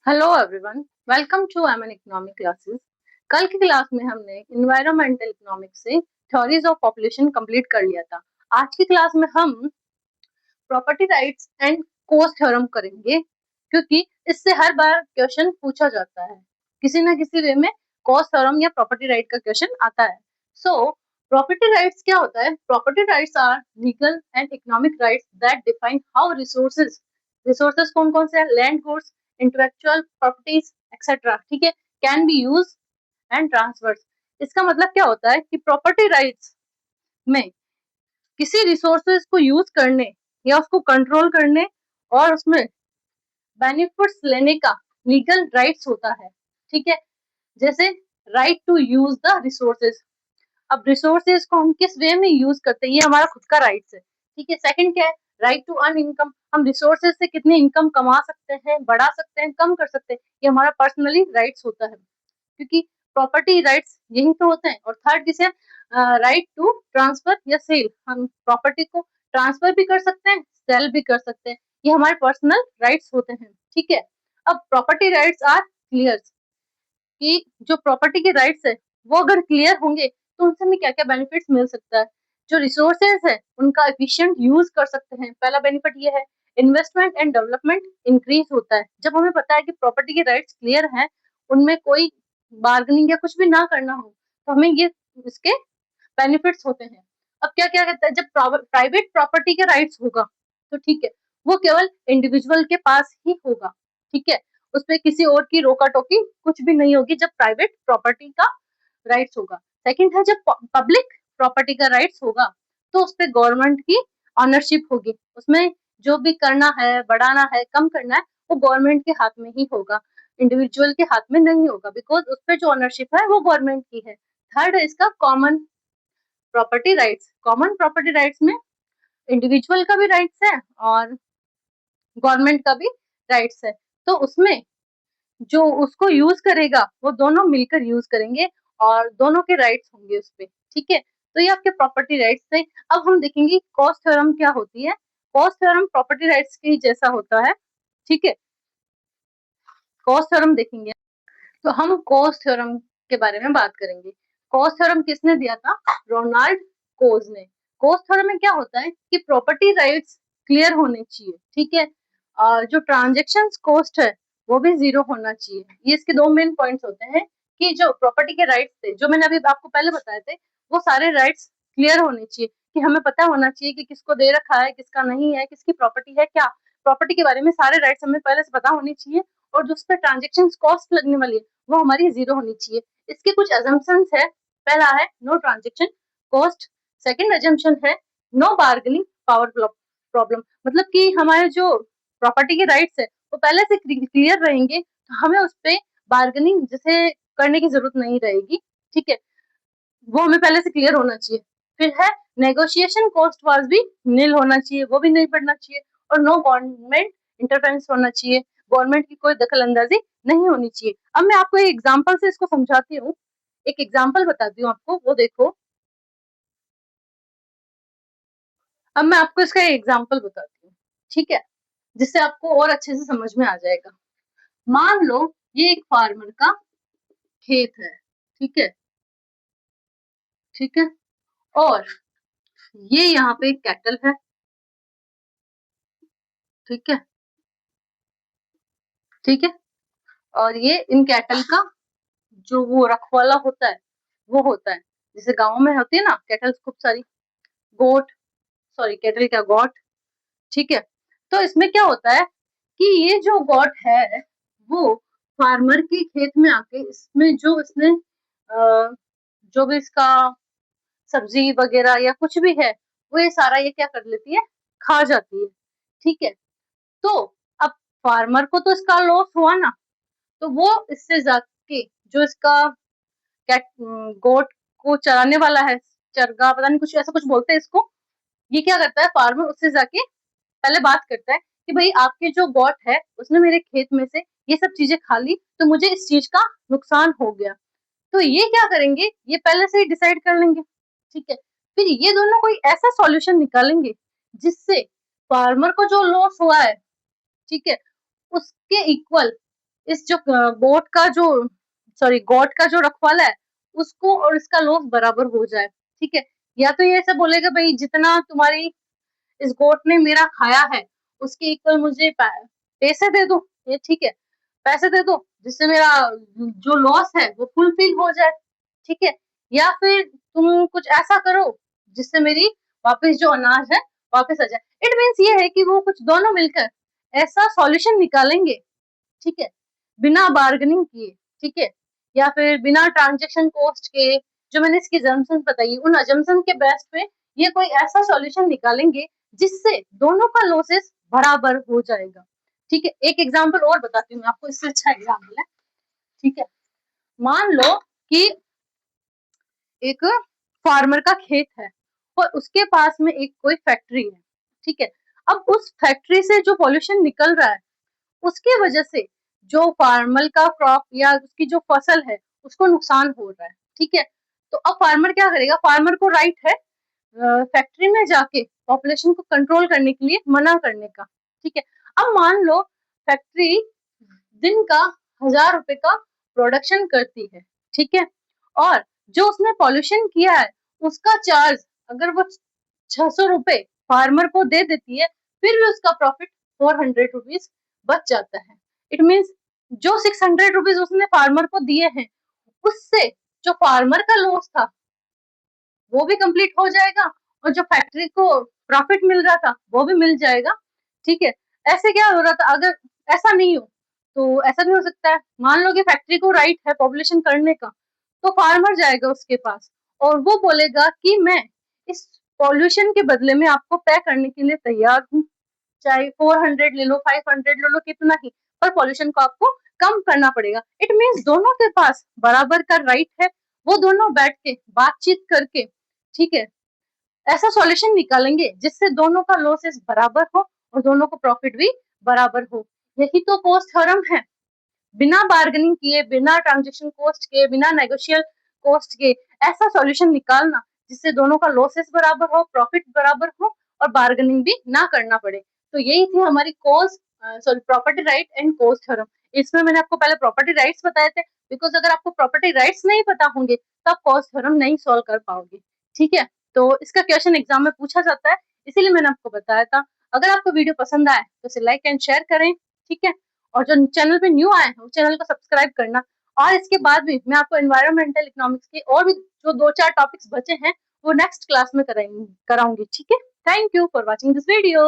Hello everyone, welcome to MN economic classes. कल की class में हमने इन्वायरमेंटल इकोनॉमिक्स से थ्योरीज ऑफ पॉपुलेशन कंप्लीट कर लिया था। आज की क्लास में हम property rights and Coase theorem करेंगे, क्योंकि इससे हर बार क्वेश्चन पूछा जाता है। किसी ना किसी वे में कोस्ट थ्योरम या प्रॉपर्टी राइट का क्वेश्चन आता है। सो प्रॉपर्टी राइट्स क्या होता है? Property rights are legal and economic rights that define how resources resources कौन कौन से हैं? Land, goods, intellectual properties etcetera, ठीक है, can be use and transfers. इसका मतलब क्या होता है कि प्रॉपर्टी राइट्स में किसी रिसोर्सेज को यूज करने या उसको कंट्रोल करने और उसमें बेनिफिट्स लेने का लीगल राइट्स होता है, ठीक है। जैसे right to use the resources. अब रिसोर्सेज को हम किस वे में यूज करते हैं, ये हमारा खुद का राइट्स है, ठीक है। सेकंड क्या है? Right to earn income. हम रिसोर्सेज से कितनी इनकम कमा सकते हैं, बढ़ा सकते हैं, कम कर सकते हैं, ये हमारा पर्सनली राइट्स होता है, क्योंकि प्रॉपर्टी राइट्स यही तो होते हैं। और थर्ड किसे? राइट टू ट्रांसफर या सेल। हम प्रॉपर्टी को ट्रांसफर भी कर सकते हैं, सेल भी कर सकते हैं, ये हमारे पर्सनल राइट्स होते हैं, ठीक है। अब प्रॉपर्टी राइट्स आर क्लियर, कि जो प्रॉपर्टी के राइट्स है वो अगर क्लियर होंगे तो उनसे हमें क्या क्या बेनिफिट्स मिल सकता है। जो रिसोर्सेज है उनका एफिशिएंट यूज कर सकते हैं। पहला बेनिफिट ये है, इन्वेस्टमेंट एंड डेवलपमेंट इंक्रीज होता है। जब हमें पता है कि प्रॉपर्टी के राइट्स क्लियर हैं, उनमें कोई बार्गेनिंग या कुछ भी ना करना हो, तो हमें ये इसके बेनिफिट्स होते हैं। अब क्या क्या कहता है, जब प्राइवेट प्रॉपर्टी के राइट्स होगा तो ठीक है, वो केवल इंडिविजुअल के पास ही होगा, ठीक है। उसमें किसी और की रोका टोकी कुछ भी नहीं होगी जब प्राइवेट प्रॉपर्टी का राइट्स होगा। सेकंड है, जब पब्लिक प्रॉपर्टी का राइट्स होगा तो उस पर गवर्नमेंट की ऑनरशिप होगी। उसमें जो भी करना है, बढ़ाना है, कम करना है, वो गवर्नमेंट के हाथ में ही होगा, इंडिविजुअल के हाथ में नहीं होगा, बिकॉज उस पर जो ऑनरशिप है वो गवर्नमेंट की है। थर्ड है इसका common property rights. Common property rights में इंडिविजुअल का भी राइट्स है और गवर्नमेंट का भी राइट्स है। तो उसमें जो उसको यूज करेगा वो दोनों मिलकर यूज करेंगे और दोनों के राइट्स होंगे उस पे, ठीक है। तो ये आपके प्रॉपर्टी राइट्स थे। अब हम देखेंगे कॉस्ट थ्योरम क्या होती है। कॉस्ट थ्योरम प्रॉपर्टी राइट्स के ही जैसा होता है, ठीक है। कॉस्ट थ्योरम देखेंगे तो हम कॉस्ट थ्योरम के बारे में बात करेंगे। कॉस्ट थ्योरम किसने दिया था? रोनाल्ड कोज ने। कॉस्ट थ्योरम में क्या होता है कि प्रॉपर्टी राइट्स क्लियर होने चाहिए, ठीक है। और जो ट्रांजेक्शन कॉस्ट है वो भी जीरो होना चाहिए। ये इसके दो मेन पॉइंट्स होते हैं कि जो प्रॉपर्टी के राइट्स थे, जो मैंने अभी आपको पहले बताए थे, वो सारे राइट्स क्लियर होने चाहिए, कि हमें पता होना चाहिए कि किसको दे रखा है, किसका नहीं है, किसकी प्रॉपर्टी है, क्या प्रॉपर्टी के बारे में सारे राइट्स हमें पहले से पता होने चाहिए। और जो उस पर ट्रांजेक्शन कॉस्ट लगने वाली है वो हमारी जीरो होनी चाहिए। इसके कुछ अजम्पशंस है। पहला है no transaction cost. Second assumption है नो बार्गेनिंग पावर प्रॉब्लम। मतलब कि हमारे जो प्रॉपर्टी के राइट्स है वो पहले से क्लियर रहेंगे, तो हमें उस पर बार्गेनिंग जैसे करने की जरूरत नहीं रहेगी, ठीक है। वो हमें पहले से क्लियर होना चाहिए। फिर है नेगोशिएशन कॉस्ट वाज भी नील होना चाहिए, वो भी नहीं पड़ना चाहिए। और नो गवर्नमेंट इंटरफेरेंस होना चाहिए, गवर्नमेंट की कोई दखल अंदाजी नहीं होनी चाहिए। अब मैं आपको एक एग्जांपल से इसको समझाती हूँ, एक एग्जांपल बताती हूँ आपको, वो देखो। अब मैं आपको इसका एग्जांपल बताती हूँ, ठीक है, जिससे आपको और अच्छे से समझ में आ जाएगा। मान लो ये एक फार्मर का खेत है, ठीक है, ठीक है। और ये यहाँ पे एक कैटल है, ठीक है, ठीक है। और ये इन कैटल का जो वो रखवाला होता है वो होता है, जैसे गाँव में होती है ना कैटल खूब सारी, गोट, सॉरी कैटल क्या, गॉट, ठीक है। तो इसमें क्या होता है कि ये जो गॉट है वो फार्मर के खेत में आके इसमें जो इसने जो भी इसका सब्जी वगैरह या कुछ भी है वो ये सारा ये क्या कर लेती है, खा जाती है, ठीक है। तो अब फार्मर को तो इसका लॉस हुआ ना, तो वो इससे जाके जो इसका कैट गोट को चराने वाला है, चरगा पता नहीं कुछ ऐसा कुछ बोलते हैं इसको, ये क्या करता है फार्मर उससे जाके पहले बात करता है कि भाई आपके जो गोट है उसने मेरे खेत में से ये सब चीजें खा ली, तो मुझे इस चीज का नुकसान हो गया। तो ये क्या करेंगे, ये पहले से ही डिसाइड कर लेंगे, ठीक है। फिर ये दोनों कोई ऐसा सॉल्यूशन निकालेंगे जिससे फार्मर को जो लॉस हुआ है, ठीक है, उसके इक्वल इस जो बोट का जो गॉड का जो रखवाला है उसको और इसका लॉस बराबर हो जाए, ठीक है। या तो ये ऐसा बोलेगा भाई जितना तुम्हारी इस गोट ने मेरा खाया है उसके इक्वल मुझे पैसे दे दो, ये ठीक है, पैसे दे दो जिससे मेरा जो लॉस है वो फुलफिल हो जाए, ठीक है। या फिर तुम कुछ ऐसा करो जिससे मेरी वापस जो अनाज है वापस आ जाए। इट मीन्स ये है कि वो कुछ दोनों मिलकर ऐसा सॉल्यूशन निकालेंगे, ठीक है, बिना बार्गेनिंग किए, ठीक है, या फिर बिना ट्रांजेक्शन कॉस्ट के, जो मैंने इसकी अजम्पशन बताई उन अजम्पशन के बेस पे ये कोई ऐसा सॉल्यूशन निकालेंगे जिससे दोनों का लॉसेस बराबर हो जाएगा, ठीक है। एक एग्जांपल और बताती हूँ मैं आपको, इससे अच्छा एग्जांपल है, ठीक है। मान लो कि एक फार्मर का खेत है और उसके पास में एक कोई फैक्ट्री है, ठीक है। अब उस फैक्ट्री से जो पॉल्यूशन निकल रहा है उसकी वजह से जो फार्मर का क्रॉप या उसकी जो फसल है उसको नुकसान हो रहा है, ठीक है। तो अब फार्मर क्या करेगा, फार्मर को राइट है फैक्ट्री में जाके पॉपुलेशन को कंट्रोल करने के लिए मना करने का, ठीक है। अब मान लो फैक्ट्री दिन का 1000 रुपए का प्रोडक्शन करती है, ठीक है, और जो उसने पॉल्यूशन किया है उसका चार्ज अगर वो 600 रुपए फार्मर को दे देती है फिर भी उसका प्रॉफिट 400 रुपीज बच जाता है। इट मीन्स जो 600 रुपीज उसने फार्मर को दिए हैं उससे जो फार्मर का लॉस था वो भी कंप्लीट हो जाएगा और जो फैक्ट्री को प्रॉफिट मिल रहा था वो भी मिल जाएगा, ठीक है। ऐसे क्या हो रहा था, अगर ऐसा नहीं हो तो ऐसा भी हो सकता है, मान लो कि फैक्ट्री को राइट है पॉपुलेशन करने का, तो फार्मर जाएगा उसके पास और वो बोलेगा कि मैं इस पॉल्यूशन के बदले में आपको पे करने के लिए तैयार हूँ, चाहे 400 ले लो 500 ले लो कितना ही, पर पॉल्यूशन को आपको कम करना पड़ेगा। इट मीन्स दोनों के पास बराबर का राइट है, वो दोनों बैठ के बातचीत करके, ठीक है, ऐसा सॉल्यूशन निकालेंगे जिससे दोनों का लॉसेस बराबर हो और दोनों को प्रॉफिट भी बराबर हो। यही तो पोस्ट थ्योरम है, बिना बार्गेनिंग किए, बिना ट्रांजेक्शन कॉस्ट के, बिना नेगोशियल कॉस्ट के ऐसा सॉल्यूशन निकालना जिससे दोनों का लॉसेस बराबर हो, प्रॉफिट बराबर हो और बार्गेनिंग भी ना करना पड़े। तो यही थी हमारी cost property right and cost theorem. इसमें मैंने आपको पहले प्रॉपर्टी राइट्स बताए थे, बिकॉज अगर आपको प्रॉपर्टी राइट्स नहीं पता होंगे तो आप कॉस्ट थ्योरम नहीं सॉल्व कर पाओगे, ठीक है। तो इसका क्वेश्चन एग्जाम में पूछा जाता है, इसीलिए मैंने आपको बताया था। अगर आपको वीडियो पसंद आए तो इसे लाइक एंड शेयर करें, ठीक है। और जो चैनल पे न्यू आए हैं वो चैनल को सब्सक्राइब करना। और इसके बाद भी मैं आपको एनवायरमेंटल इकोनॉमिक्स के और भी जो 2-4 टॉपिक्स बचे हैं वो नेक्स्ट क्लास में कराऊंगी, ठीक है। Thank you for watching this video.